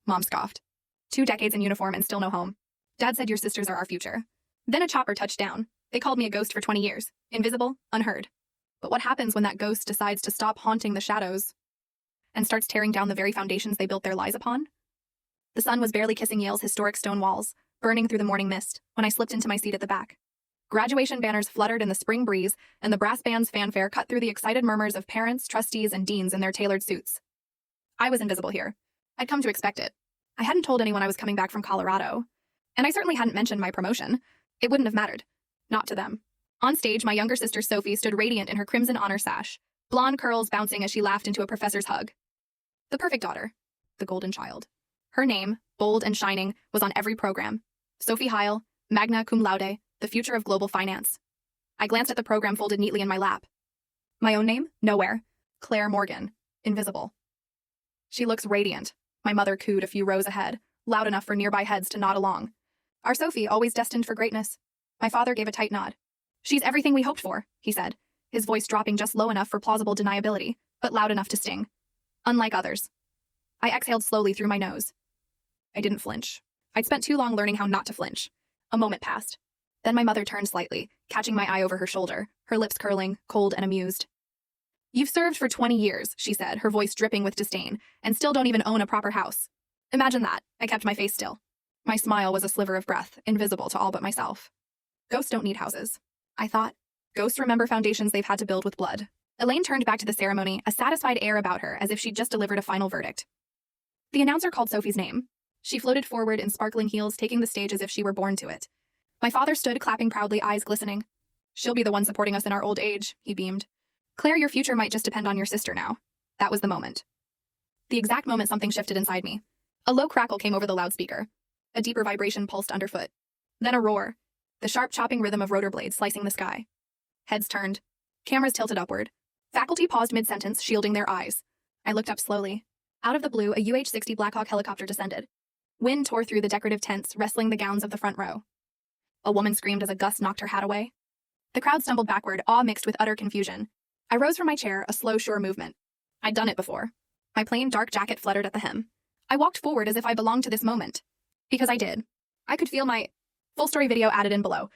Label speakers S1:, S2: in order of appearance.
S1: Mom scoffed. 2 decades in uniform and still no home. Dad said your sisters are our future. Then a chopper touched down. They called me a ghost for 20 years. Invisible, unheard. But what happens when that ghost decides to stop haunting the shadows and starts tearing down the very foundations they built their lies upon? The sun was barely kissing Yale's historic stone walls, burning through the morning mist, when I slipped into my seat at the back. Graduation banners fluttered in the spring breeze, and the brass band's fanfare cut through the excited murmurs of parents, trustees, and deans in their tailored suits. I was invisible here. I'd come to expect it. I hadn't told anyone I was coming back from Colorado, and I certainly hadn't mentioned my promotion. It wouldn't have mattered. Not to them. On stage, my younger sister Sophie stood radiant in her crimson honor sash, blonde curls bouncing as she laughed into a professor's hug. The perfect daughter. The golden child. Her name, bold and shining, was on every program. Sophie Heil, magna cum laude, the future of global finance. I glanced at the program folded neatly in my lap. My own name? Nowhere. Claire Morgan. Invisible. She looks radiant. My mother cooed a few rows ahead, loud enough for nearby heads to nod along. Our Sophie, always destined for greatness. My father gave a tight nod. She's everything we hoped for, he said, his voice dropping just low enough for plausible deniability, but loud enough to sting. Unlike others. I exhaled slowly through my nose. I didn't flinch. I'd spent too long learning how not to flinch. A moment passed. Then my mother turned slightly, catching my eye over her shoulder, her lips curling, cold and amused. You've served for 20 years, she said, her voice dripping with disdain, and still don't even own a proper house. Imagine that. I kept my face still. My smile was a sliver of breath, invisible to all but myself. Ghosts don't need houses, I thought. Ghosts remember foundations they've had to build with blood. Elaine turned back to the ceremony, a satisfied air about her, as if she'd just delivered a final verdict. The announcer called Sophie's name. She floated forward in sparkling heels, taking the stage as if she were born to it. My father stood, clapping proudly, eyes glistening. She'll be the one supporting us in our old age, he beamed. Claire, your future might just depend on your sister now. That was the moment. The exact moment something shifted inside me. A low crackle came over the loudspeaker. A deeper vibration pulsed underfoot. Then a roar. The sharp chopping rhythm of rotor blades slicing the sky. Heads turned. Cameras tilted upward. Faculty paused mid-sentence, shielding their eyes. I looked up slowly. Out of the blue, a UH-60 Blackhawk helicopter descended. Wind tore through the decorative tents, wrestling the gowns of the front row. A woman screamed as a gust knocked her hat away. The crowd stumbled backward, awe mixed with utter confusion. I rose from my chair, a slow, sure movement. I'd done it before. My plain, dark jacket fluttered at the hem. I walked forward as if I belonged to this moment. Because I did. I could feel my full story video added in below.